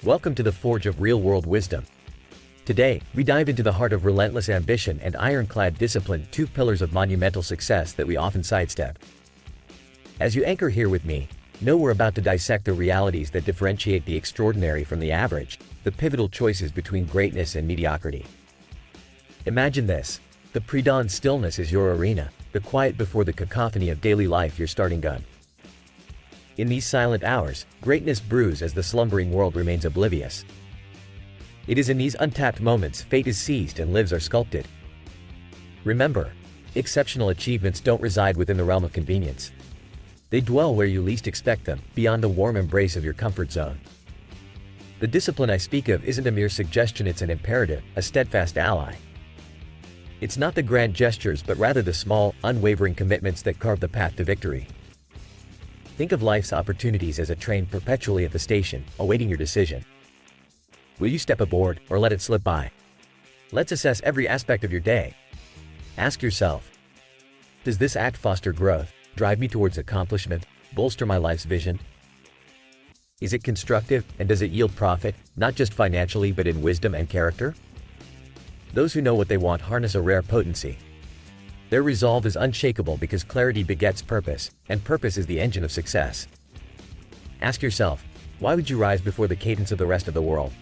Welcome to the Forge of Real-World Wisdom. Today, we dive into the heart of relentless ambition and ironclad discipline, two pillars of monumental success that we often sidestep. As you anchor here with me, know we're about to dissect the realities that differentiate the extraordinary from the average, the pivotal choices between greatness and mediocrity. Imagine this: the pre-dawn stillness is your arena, the quiet before the cacophony of daily life your starting gun. In these silent hours, greatness brews as the slumbering world remains oblivious. It is in these untapped moments fate is seized and lives are sculpted. Remember, exceptional achievements don't reside within the realm of convenience. They dwell where you least expect them, beyond the warm embrace of your comfort zone. The discipline I speak of isn't a mere suggestion, it's an imperative, a steadfast ally. It's not the grand gestures but rather the small, unwavering commitments that carve the path to victory. Think of life's opportunities as a train perpetually at the station, awaiting your decision. Will you step aboard, or let it slip by? Let's assess every aspect of your day. Ask yourself, does this act foster growth, drive me towards accomplishment, bolster my life's vision? Is it constructive, and does it yield profit, not just financially but in wisdom and character? Those who know what they want harness a rare potency. Their resolve is unshakable because clarity begets purpose, and purpose is the engine of success. Ask yourself, why would you rise before the cadence of the rest of the world?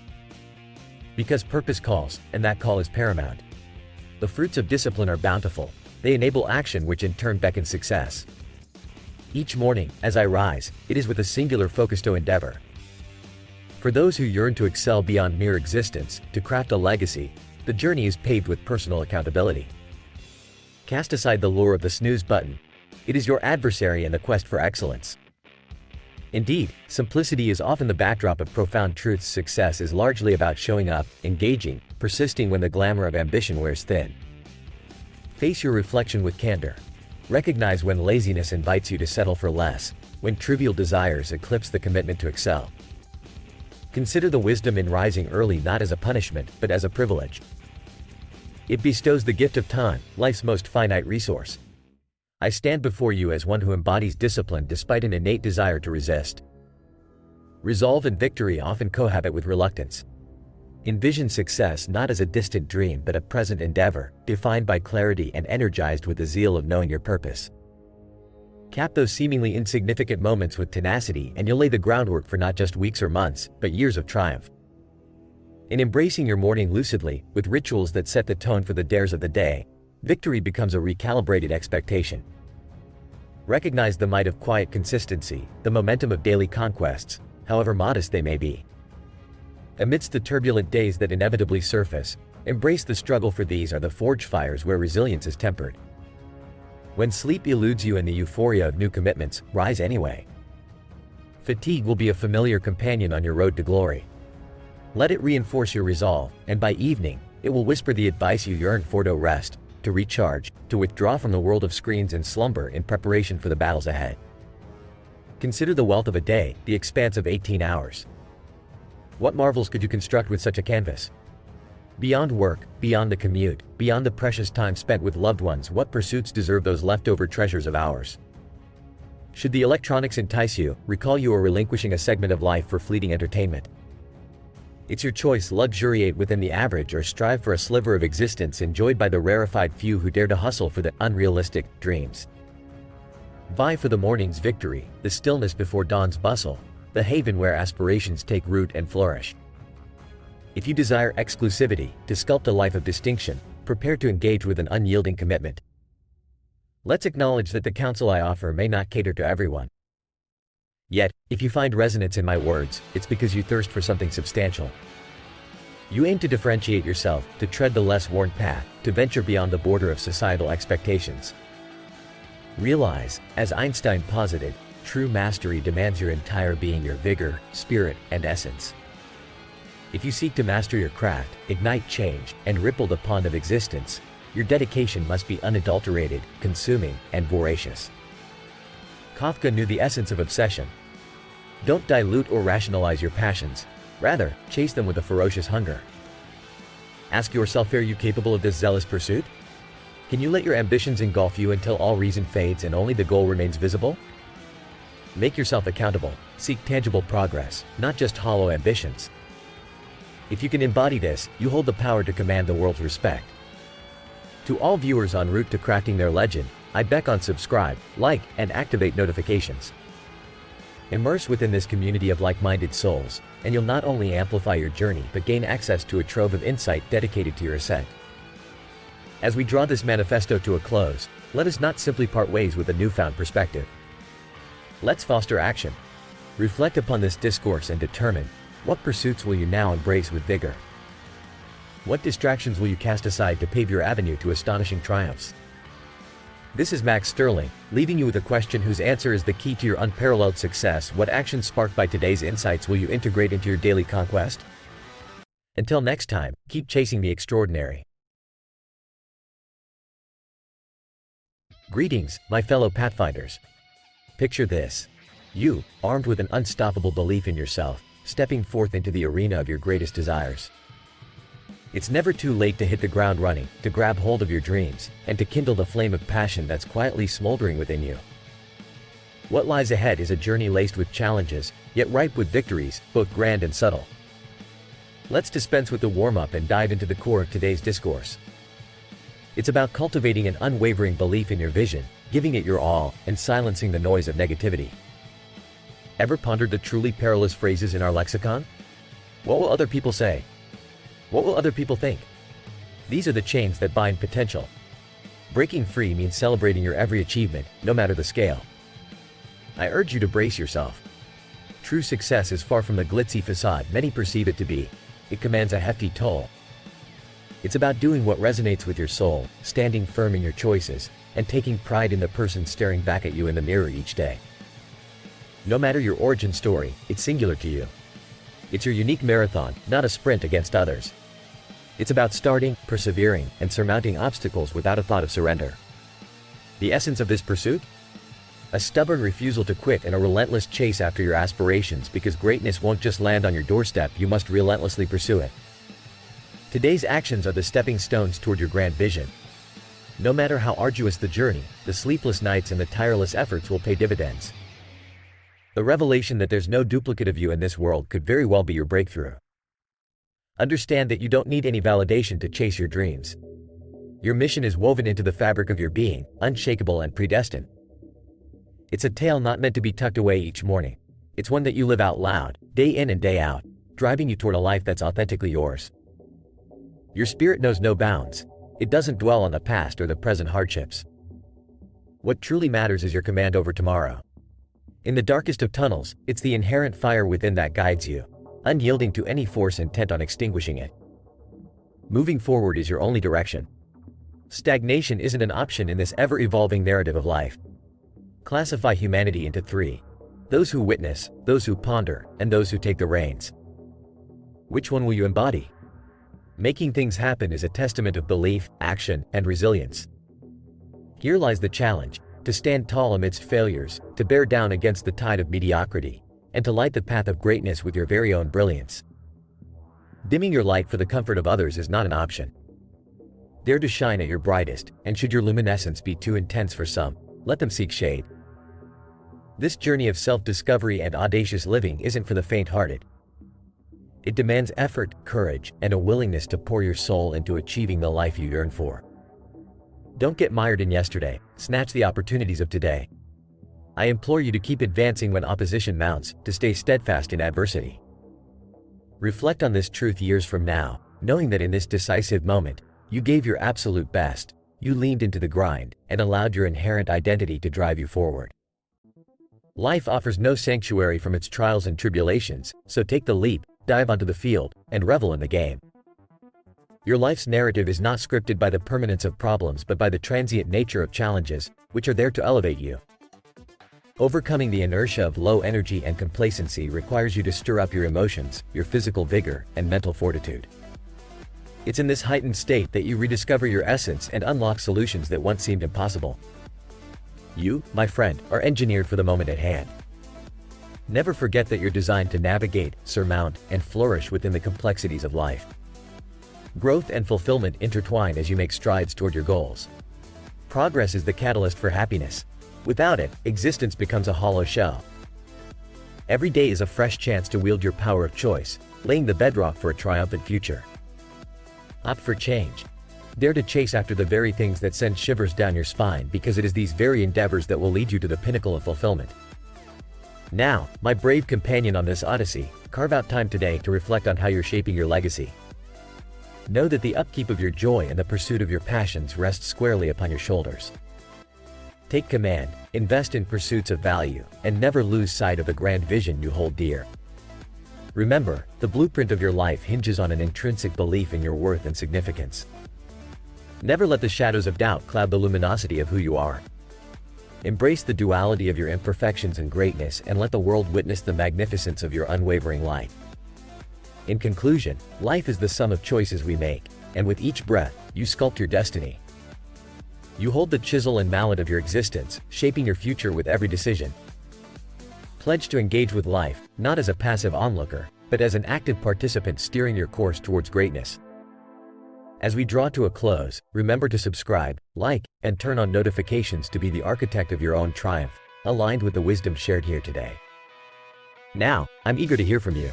Because purpose calls, and that call is paramount. The fruits of discipline are bountiful. They enable action which in turn beckons success. Each morning, as I rise, it is with a singular focus to endeavor. For those who yearn to excel beyond mere existence, to craft a legacy, the journey is paved with personal accountability. Cast aside the lure of the snooze button. It is your adversary in the quest for excellence. Indeed, simplicity is often the backdrop of profound truths. Success is largely about showing up, engaging, persisting when the glamour of ambition wears thin. Face your reflection with candor. Recognize when laziness invites you to settle for less, when trivial desires eclipse the commitment to excel. Consider the wisdom in rising early not as a punishment, but as a privilege. It bestows the gift of time, life's most finite resource. I stand before you as one who embodies discipline despite an innate desire to resist. Resolve and victory often cohabit with reluctance. Envision success not as a distant dream but a present endeavor, defined by clarity and energized with the zeal of knowing your purpose. Cap those seemingly insignificant moments with tenacity and you'll lay the groundwork for not just weeks or months, but years of triumph. In embracing your morning lucidly, with rituals that set the tone for the dares of the day, victory becomes a recalibrated expectation. Recognize the might of quiet consistency, the momentum of daily conquests, however modest they may be. Amidst the turbulent days that inevitably surface, embrace the struggle, for these are the forge fires where resilience is tempered. When sleep eludes you in the euphoria of new commitments, rise anyway. Fatigue will be a familiar companion on your road to glory. Let it reinforce your resolve, and by evening, it will whisper the advice you yearn for: to rest, to recharge, to withdraw from the world of screens and slumber in preparation for the battles ahead. Consider the wealth of a day, the expanse of 18 hours. What marvels could you construct with such a canvas? Beyond work, beyond the commute, beyond the precious time spent with loved ones, what pursuits deserve those leftover treasures of hours? Should the electronics entice you, recall you are relinquishing a segment of life for fleeting entertainment. It's your choice: luxuriate within the average or strive for a sliver of existence enjoyed by the rarefied few who dare to hustle for the unrealistic dreams. Vie for the morning's victory, the stillness before dawn's bustle, the haven where aspirations take root and flourish. If you desire exclusivity, to sculpt a life of distinction, prepare to engage with an unyielding commitment. Let's acknowledge that the counsel I offer may not cater to everyone. Yet, if you find resonance in my words, it's because you thirst for something substantial. You aim to differentiate yourself, to tread the less worn path, to venture beyond the border of societal expectations. Realize, as Einstein posited, true mastery demands your entire being, your vigor, spirit, and essence. If you seek to master your craft, ignite change, and ripple the pond of existence, your dedication must be unadulterated, consuming, and voracious. Kafka knew the essence of obsession. Don't dilute or rationalize your passions. Rather, chase them with a ferocious hunger. Ask yourself, are you capable of this zealous pursuit? Can you let your ambitions engulf you until all reason fades and only the goal remains visible? Make yourself accountable. Seek tangible progress, not just hollow ambitions. If you can embody this, you hold the power to command the world's respect. To all viewers en route to crafting their legend, I beckon subscribe, like, and activate notifications. Immerse within this community of like-minded souls, and you'll not only amplify your journey but gain access to a trove of insight dedicated to your ascent. As we draw this manifesto to a close, let us not simply part ways with a newfound perspective. Let's foster action. Reflect upon this discourse and determine, what pursuits will you now embrace with vigor? What distractions will you cast aside to pave your avenue to astonishing triumphs? This is Max Sterling, leaving you with a question whose answer is the key to your unparalleled success. What actions sparked by today's insights will you integrate into your daily conquest? Until next time, keep chasing the extraordinary. Greetings, my fellow Pathfinders. Picture this. You, armed with an unstoppable belief in yourself, stepping forth into the arena of your greatest desires. It's never too late to hit the ground running, to grab hold of your dreams, and to kindle the flame of passion that's quietly smoldering within you. What lies ahead is a journey laced with challenges, yet ripe with victories, both grand and subtle. Let's dispense with the warm-up and dive into the core of today's discourse. It's about cultivating an unwavering belief in your vision, giving it your all, and silencing the noise of negativity. Ever pondered the truly perilous phrases in our lexicon? What will other people say? What will other people think? These are the chains that bind potential. Breaking free means celebrating your every achievement, no matter the scale. I urge you to brace yourself. True success is far from the glitzy facade many perceive it to be. It commands a hefty toll. It's about doing what resonates with your soul, standing firm in your choices, and taking pride in the person staring back at you in the mirror each day. No matter your origin story, it's singular to you. It's your unique marathon, not a sprint against others. It's about starting, persevering, and surmounting obstacles without a thought of surrender. The essence of this pursuit? A stubborn refusal to quit and a relentless chase after your aspirations, because greatness won't just land on your doorstep, you must relentlessly pursue it. Today's actions are the stepping stones toward your grand vision. No matter how arduous the journey, the sleepless nights and the tireless efforts will pay dividends. The revelation that there's no duplicate of you in this world could very well be your breakthrough. Understand that you don't need any validation to chase your dreams. Your mission is woven into the fabric of your being, unshakable and predestined. It's a tale not meant to be tucked away each morning. It's one that you live out loud, day in and day out, driving you toward a life that's authentically yours. Your spirit knows no bounds. It doesn't dwell on the past or the present hardships. What truly matters is your command over tomorrow. In the darkest of tunnels, it's the inherent fire within that guides you, unyielding to any force intent on extinguishing it. Moving forward is your only direction. Stagnation isn't an option in this ever-evolving narrative of life. Classify humanity into three: those who witness, those who ponder, and those who take the reins. Which one will you embody? Making things happen is a testament of belief, action, and resilience. Here lies the challenge: to stand tall amidst failures, to bear down against the tide of mediocrity, and to light the path of greatness with your very own brilliance. Dimming your light for the comfort of others is not an option. Dare to shine at your brightest, and should your luminescence be too intense for some, let them seek shade. This journey of self-discovery and audacious living isn't for the faint-hearted. It demands effort, courage, and a willingness to pour your soul into achieving the life you yearn for. Don't get mired in yesterday, snatch the opportunities of today. I implore you to keep advancing when opposition mounts, to stay steadfast in adversity. Reflect on this truth years from now, knowing that in this decisive moment, you gave your absolute best, you leaned into the grind, and allowed your inherent identity to drive you forward. Life offers no sanctuary from its trials and tribulations, so take the leap, dive onto the field, and revel in the game. Your life's narrative is not scripted by the permanence of problems but by the transient nature of challenges, which are there to elevate you. Overcoming the inertia of low energy and complacency requires you to stir up your emotions, your physical vigor, and mental fortitude. It's in this heightened state that you rediscover your essence and unlock solutions that once seemed impossible. You, my friend, are engineered for the moment at hand. Never forget that you're designed to navigate, surmount, and flourish within the complexities of life. Growth and fulfillment intertwine as you make strides toward your goals. Progress is the catalyst for happiness. Without it, existence becomes a hollow shell. Every day is a fresh chance to wield your power of choice, laying the bedrock for a triumphant future. Opt for change. Dare to chase after the very things that send shivers down your spine, because it is these very endeavors that will lead you to the pinnacle of fulfillment. Now, my brave companion on this odyssey, carve out time today to reflect on how you're shaping your legacy. Know that the upkeep of your joy and the pursuit of your passions rests squarely upon your shoulders. Take command, invest in pursuits of value, and never lose sight of the grand vision you hold dear. Remember, the blueprint of your life hinges on an intrinsic belief in your worth and significance. Never let the shadows of doubt cloud the luminosity of who you are. Embrace the duality of your imperfections and greatness, and let the world witness the magnificence of your unwavering light. In conclusion, life is the sum of choices we make, and with each breath, you sculpt your destiny. You hold the chisel and mallet of your existence, shaping your future with every decision. Pledge to engage with life, not as a passive onlooker, but as an active participant steering your course towards greatness. As we draw to a close, remember to subscribe, like, and turn on notifications to be the architect of your own triumph, aligned with the wisdom shared here today. Now, I'm eager to hear from you.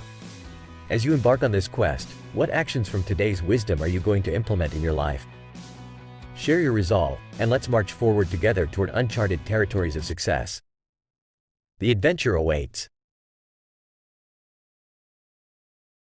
As you embark on this quest, what actions from today's wisdom are you going to implement in your life? Share your resolve, and let's march forward together toward uncharted territories of success. The adventure awaits.